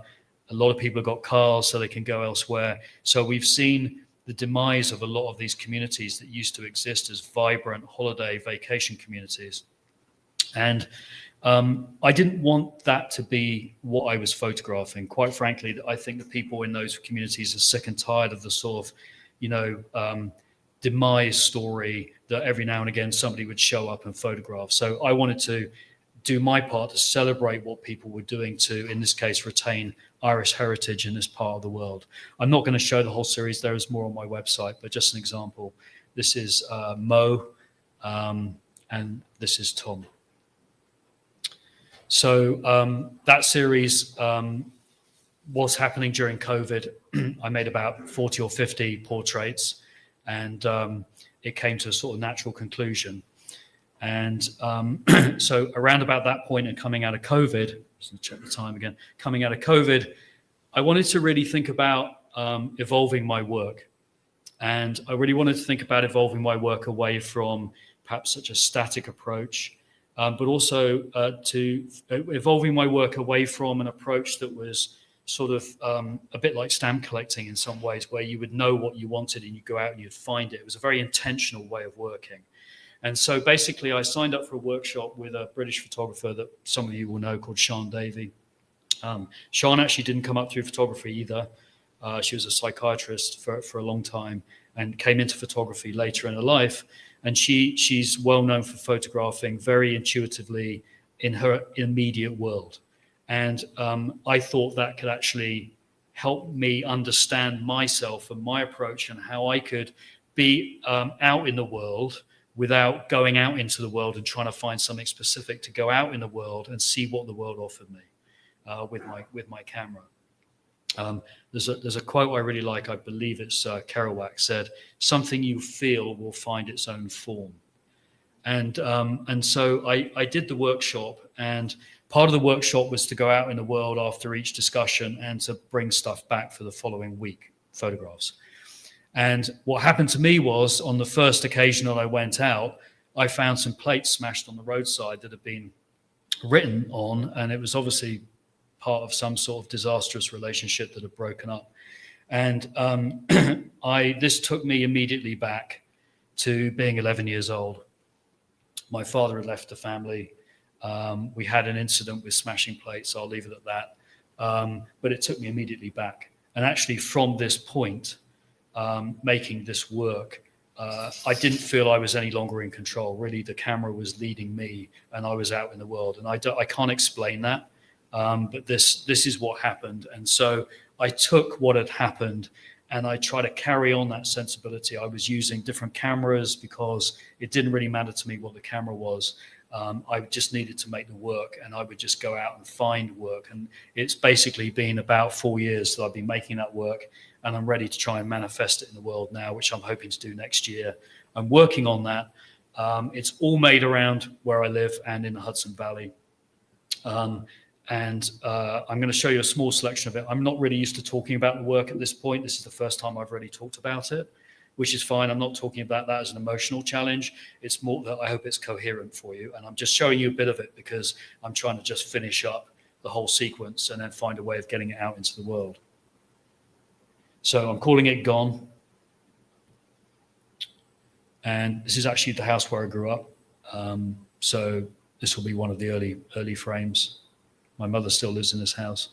A lot of people have got cars so they can go elsewhere. So we've seen the demise of a lot of these communities that used to exist as vibrant holiday vacation communities. And I didn't want that to be what I was photographing. Quite frankly, I think the people in those communities are sick and tired of the sort of, you know, demise story that every now and again somebody would show up and photograph. So I wanted to do my part to celebrate what people were doing to, in this case, retain Irish heritage in this part of the world. I'm not going to show the whole series. There is more on my website, but just an example. This is Mo, and this is Tom. So that series was happening during COVID. I made about 40 or 50 portraits, and it came to a sort of natural conclusion. And so around about that point and coming out of COVID, just check the time again, coming out of COVID, I wanted to really think about evolving my work. And I really wanted to think about evolving my work away from perhaps such a static approach, but also to evolving my work away from an approach that was sort of a bit like stamp collecting in some ways, where you would know what you wanted and you go out and you'd find it. It was a very intentional way of working. And so basically I signed up for a workshop with a British photographer that some of you will know called Sian Davey. Sian actually didn't come up through photography either. She was a psychiatrist for a long time and came into photography later in her life. And she's well known for photographing very intuitively in her immediate world. And I thought that could actually help me understand myself and my approach and how I could be out in the world without going out into the world and trying to find something specific, to go out in the world and see what the world offered me with my camera. There's a quote I really like. I believe it's Kerouac said, "Something you feel will find its own form." And so I did the workshop, and part of the workshop was to go out in the world after each discussion and to bring stuff back for the following week, photographs. And what happened to me was, on the first occasion that I went out, I found some plates smashed on the roadside that had been written on, and it was obviously part of some sort of disastrous relationship that had broken up. And this took me immediately back to being 11 years old. My father had left the family. We had an incident with smashing plates. I'll leave it at that. But it took me immediately back. And actually from this point, making this work, I didn't feel I was any longer in control. Really, the camera was leading me and I was out in the world. And I can't explain that, but this is what happened. And so I took what had happened and I tried to carry on that sensibility. I was using different cameras because it didn't really matter to me what the camera was. I just needed to make the work, and I would just go out and find work. And it's basically been about 4 years that I've been making that work, and I'm ready to try and manifest it in the world now, which I'm hoping to do next year. I'm working on that. It's all made around where I live and in the Hudson Valley. I'm going to show you a small selection of it. I'm not really used to talking about the work at this point. This is the first time I've really talked about it, which is fine. I'm not talking about that as an emotional challenge. It's more that I hope it's coherent for you. And I'm just showing you a bit of it because I'm trying to just finish up the whole sequence and then find a way of getting it out into the world. So I'm calling it Gone. And this is actually the house where I grew up. So this will be one of the early frames. My mother still lives in this house.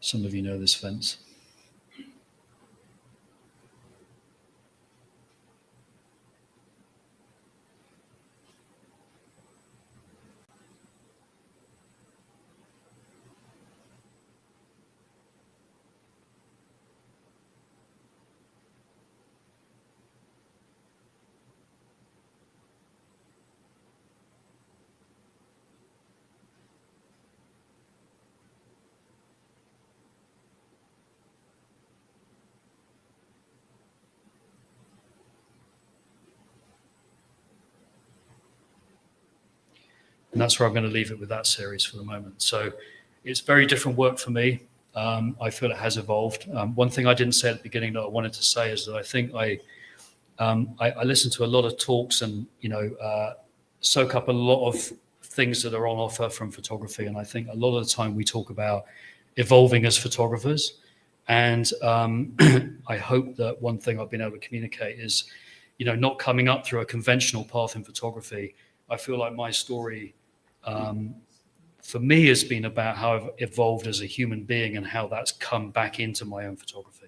Some of you know this fence. And that's where I'm going to leave it with that series for the moment. So it's very different work for me. I feel it has evolved. One thing I didn't say at the beginning that I wanted to say is that I think I listen to a lot of talks and, soak up a lot of things that are on offer from photography. And I think a lot of the time we talk about evolving as photographers. And I hope that one thing I've been able to communicate is, not coming up through a conventional path in photography. I feel like my story, for me has been about how I've evolved as a human being and how that's come back into my own photography.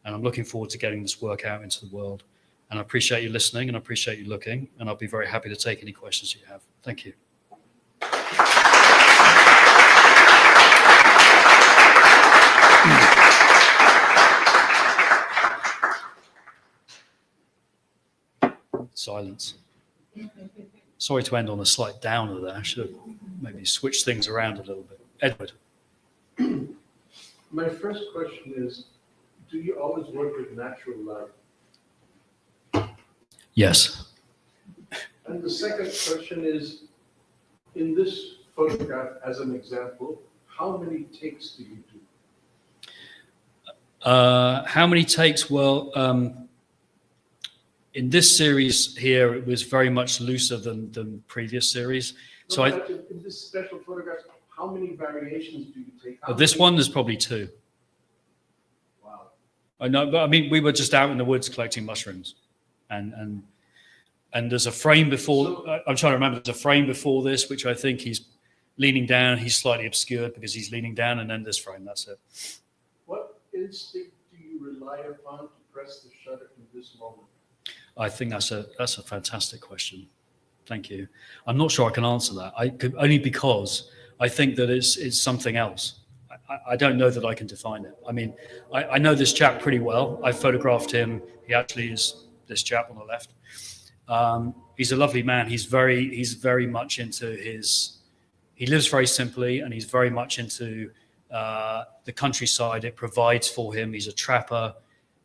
And I'm looking forward to getting this work out into the world. And I appreciate you listening, and I appreciate you looking, and I'll be very happy to take any questions you have. Thank you. Silence. Sorry to end on a slight downer there. I should have maybe switched things around a little bit. Edward. My first question is, do you always work with natural light? Yes. And the second question is, in this photograph, as an example, how many takes do you do? How many takes? Well, in this series here, it was very much looser than previous series. So in this special photograph, how many variations do you take? This one, there's probably 2. Wow. I know, but I mean, we were just out in the woods collecting mushrooms, and there's a frame before. I'm trying to remember. There's a frame before this, which I think he's leaning down. He's slightly obscured because he's leaning down, and then this frame. That's it. What instinct do you rely upon to press the shutter in this moment? I think that's a fantastic question. Thank you. I'm not sure I can answer that. Only because I think that it's something else. I don't know that I can define it. I mean, I know this chap pretty well. I photographed him. He actually is this chap on the left. He's a lovely man. He's very much into he lives very simply, and he's very much into the countryside. It provides for him. He's a trapper.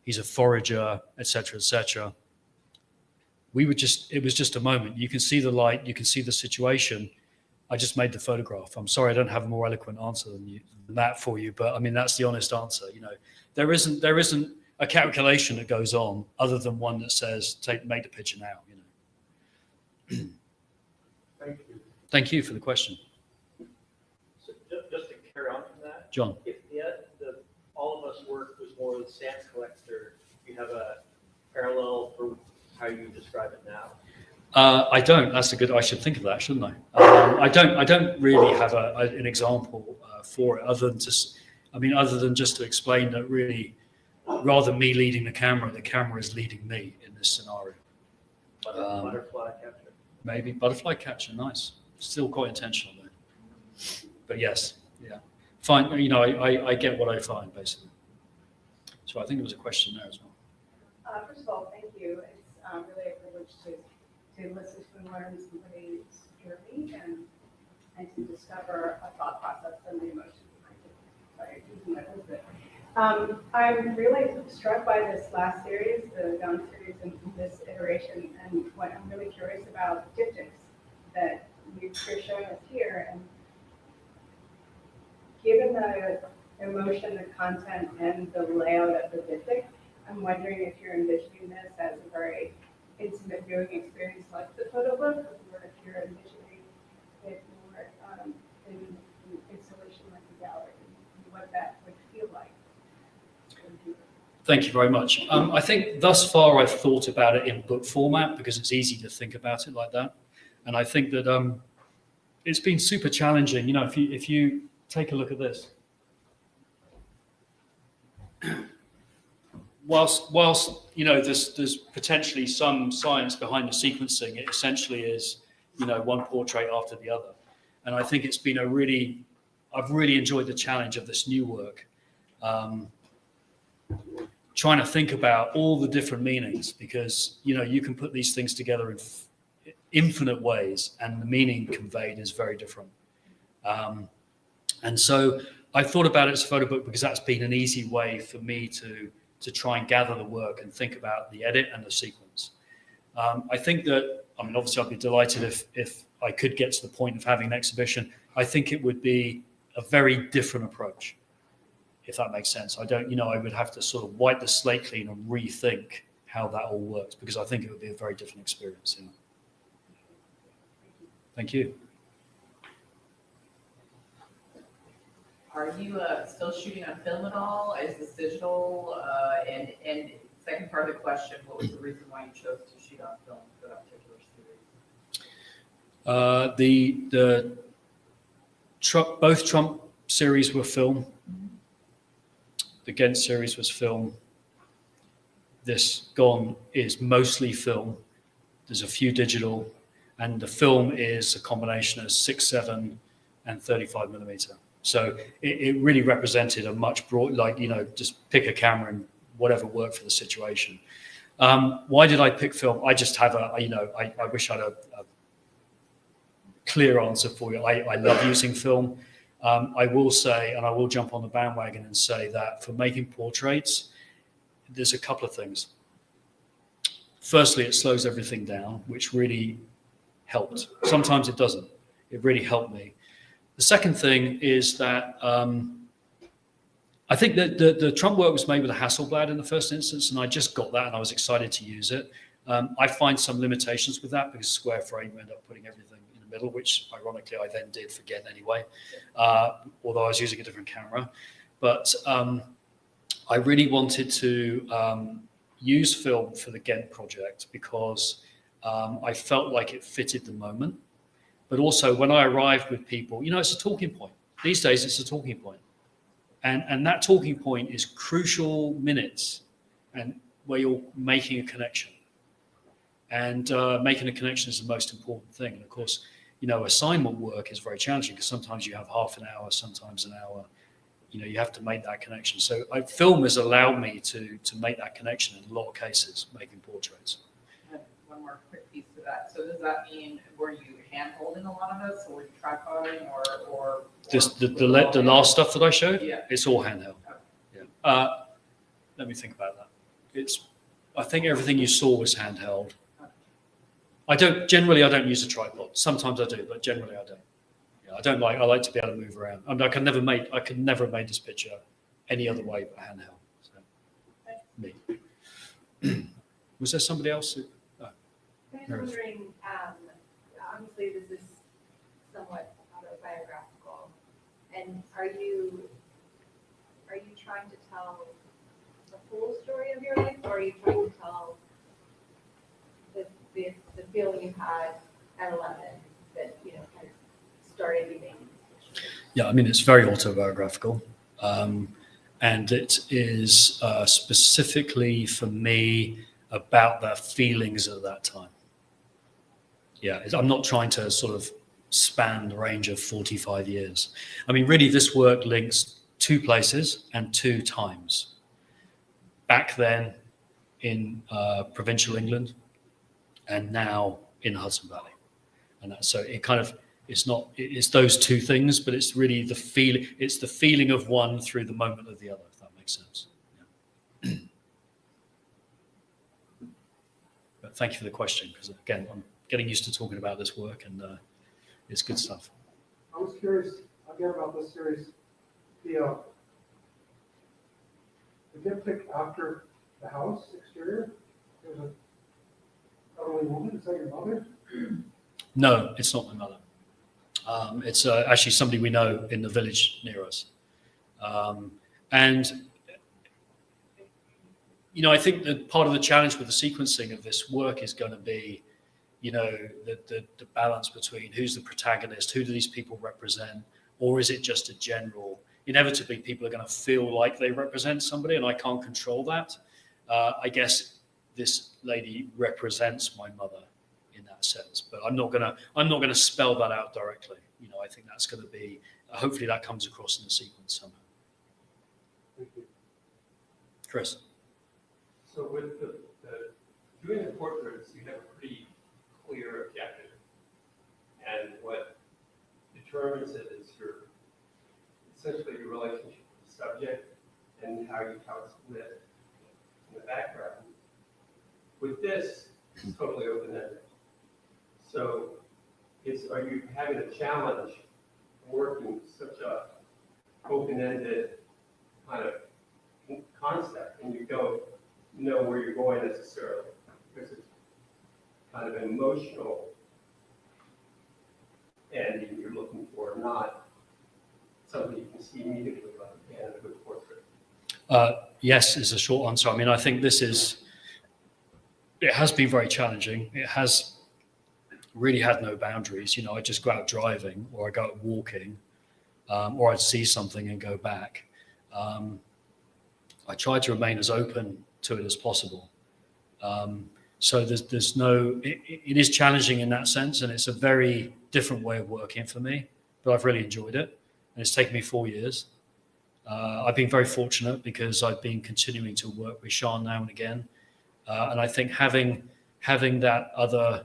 He's a forager, etc., etc. It was just a moment. You can see the light. You can see the situation. I just made the photograph. I'm sorry I don't have a more eloquent answer than that for you, but I mean, that's the honest answer. You know, there isn't a calculation that goes on other than one that says, make the picture now, you know. Thank you. Thank you for the question. So just to carry on from that, John. if all of us work was more the stamp collector, you have a parallel for how you describe it now? I don't. That's a good. I should think of that, shouldn't I? I don't really have an example for it, other than just to explain that really, rather than me leading the camera is leading me in this scenario. Butterfly capture. Maybe butterfly capture. Nice. Still quite intentional though. But yes, yeah. Fine. You know, I get what I find basically. So I think there was a question there as well. First of all, thank you. It's really a privilege to listen to and learn somebody's journey and to discover a thought process and the emotion behind it. I'm really struck by this last series, the Down series, and this iteration, and what I'm really curious about diptychs that you're showing us here. And given the emotion, the content, and the layout of the diptych, I'm wondering if you're envisioning this as a very intimate viewing experience like the photo book, or if you're envisioning it more in installation like a gallery, and what that would feel like. Thank you very much. I think thus far I've thought about it in book format because it's easy to think about it like that. And I think that it's been super challenging. You know, if you take a look at this. Whilst you know there's potentially some science behind the sequencing, it essentially is, you know, one portrait after the other. And I think it's been I've really enjoyed the challenge of this new work. Trying to think about all the different meanings, because, you know, you can put these things together in infinite ways and the meaning conveyed is very different. And so I thought about it as a photo book because that's been an easy way for me to try and gather the work and think about the edit and the sequence. I think that, I mean, obviously I'd be delighted if I could get to the point of having an exhibition. I think it would be a very different approach, if that makes sense. I would have to sort of wipe the slate clean and rethink how that all works, because I think it would be a very different experience. You know? Thank you. Are you still shooting on film at all? Is this digital? And second part of the question, what was the reason why you chose to shoot on film for that particular series? The both Trump series were film. The Ghent series was film. This Gone is mostly film. There's a few digital, and the film is a combination of 6.7 and 35 millimeter. So it really represented a much broad, like, just pick a camera and whatever worked for the situation. Why did I pick film? I just have I wish I had a clear answer for you. I love using film. I will say, and I will jump on the bandwagon and say that for making portraits, there's a couple of things. Firstly, it slows everything down, which really helped. Sometimes it doesn't. It really helped me. The second thing is that I think that the Trump work was made with a Hasselblad in the first instance, and I just got that and I was excited to use it. I find some limitations with that because square frame, you end up putting everything in the middle, which ironically I then did forget anyway, although I was using a different camera. But I really wanted to use film for the Ghent project because I felt like it fitted the moment. But also when I arrived with people, it's a talking point. These days it's a talking point. And that talking point is crucial minutes and where you're making a connection. And making a connection is the most important thing. And of course, assignment work is very challenging because sometimes you have half an hour, sometimes an hour. You have to make that connection. So film has allowed me to make that connection in a lot of cases, making portraits. One more quick piece to that. So does that mean, were you hand holding a lot of this, or were you tripoding, or The last stuff that I showed, Yeah. it's all handheld. Okay. Yeah. Let me think about that. I think everything you saw was handheld. I don't use a tripod. Sometimes I do, but generally I don't. Yeah, I like to be able to move around. I could never have made this picture any other way but handheld. So, me. Was there somebody else? I was wondering, obviously this is somewhat autobiographical, and are you trying to tell the full story of your life, or are you trying to tell the feeling you had at 11 that kind of started you being? Yeah, it's very autobiographical, and it is specifically for me about the feelings at that time. Yeah, I'm not trying to sort of span the range of 45 years. Really, this work links 2 places and 2 times. Back then in provincial England, and now in the Hudson Valley. And so it kind of, it's those 2 things, but it's really the feeling of one through the moment of the other, if that makes sense. Yeah. But thank you for the question, because again, I'm getting used to talking about this work, and it's good stuff. I was curious again about this series. The diptych after the house exterior, there's a elderly woman. Is that your mother? No, it's not my mother. It's actually somebody we know in the village near us. And I think that part of the challenge with the sequencing of this work is going to be, the balance between who's the protagonist, who do these people represent, or is it just a general? Inevitably, people are going to feel like they represent somebody, and I can't control that. I guess this lady represents my mother in that sense, but I'm not gonna spell that out directly. I think that's going to be, hopefully that comes across in the sequence somehow. Thank you. Chris. So with the doing the portraits, you have a pretty clear objective, and what determines it is essentially your relationship with the subject and how it's lit in the background. With this, it's totally open-ended. So are you having a challenge working such a open-ended kind of concept, and you don't know where you're going necessarily, because it's kind of an emotional ending you're looking for, not something you can see immediately like you can in a good portrait? Yes is a short answer. I think it has been very challenging. It has really had no boundaries. I just go out driving or I go out walking, or I'd see something and go back. I try to remain as open to it as possible. So there's no, it is challenging in that sense, and it's a very different way of working for me, but I've really enjoyed it, and it's taken me 4 years. I've been very fortunate because I've been continuing to work with Sean now and again. And I think having that other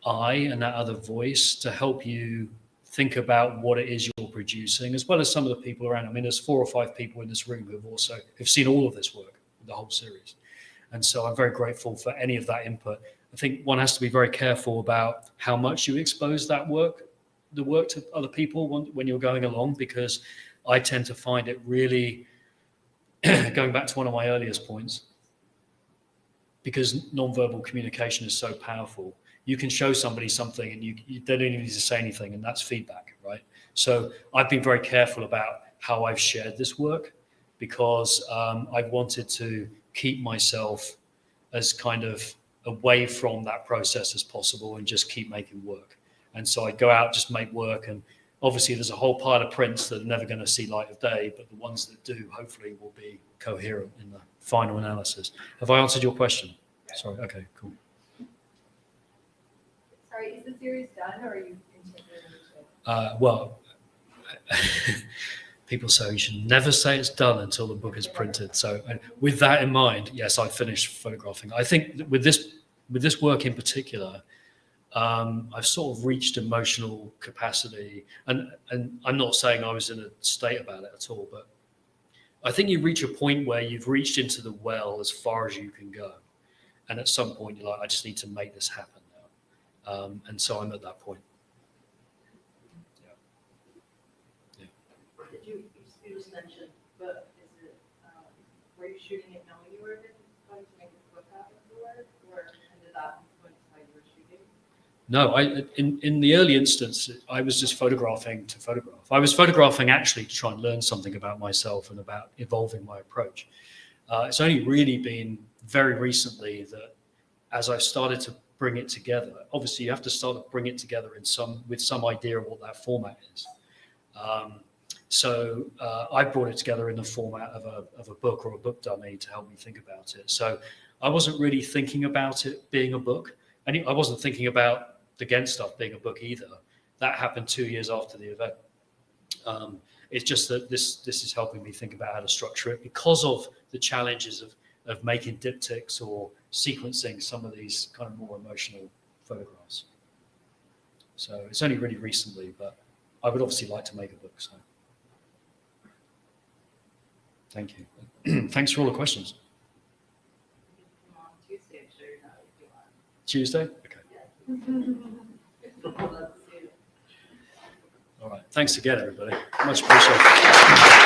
eye and that other voice to help you think about what it is you're producing, as well as some of the people around. I mean, there's 4 or 5 people in this room who've seen all of this work, the whole series. And so I'm very grateful for any of that input. I think one has to be very careful about how much you expose the work to other people when you're going along, because I tend to find it really, going back to one of my earliest points, because nonverbal communication is so powerful, you can show somebody something and they don't even need to say anything, and that's feedback, right? So I've been very careful about how I've shared this work, because I've wanted to keep myself as kind of away from that process as possible and just keep making work. And so I go out, just make work, and obviously there's a whole pile of prints that are never going to see light of day, but the ones that do hopefully will be coherent in the final analysis. Have I answered your question? Sorry. Okay, cool. Sorry, is the series done or are you continuing to? Well, people say you should never say it's done until the book is printed. So with that in mind, yes, I finished photographing. I think that with this work in particular, I've sort of reached emotional capacity, and I'm not saying I was in a state about it at all, but I think you reach a point where you've reached into the well as far as you can go. And at some point you're like, I just need to make this happen now. And so I'm at that point. Did you just mentioned, but is it, were you shooting it knowing you were going to make a book out of the work, or did that influence how you were shooting? No, in the early instance, I was just photographing to photograph. I was photographing actually to try and learn something about myself and about evolving my approach. It's only really been very recently that, as I've started to bring it together, obviously you have to start to bring it together with some idea of what that format is. So I brought it together in the format of a book or a book dummy to help me think about it. So I wasn't really thinking about it being a book. And I wasn't thinking about the Ghent stuff being a book either. That happened 2 years after the event. It's just that this is helping me think about how to structure it because of the challenges of making diptychs or sequencing some of these kind of more emotional photographs. So it's only really recently, but I would obviously like to make a book. So thank you. Thanks for all the questions. Come on Tuesday, I'm sure you're not if you want. Tuesday? Okay. I'd love to see it. All right. Thanks again, everybody. Much appreciated.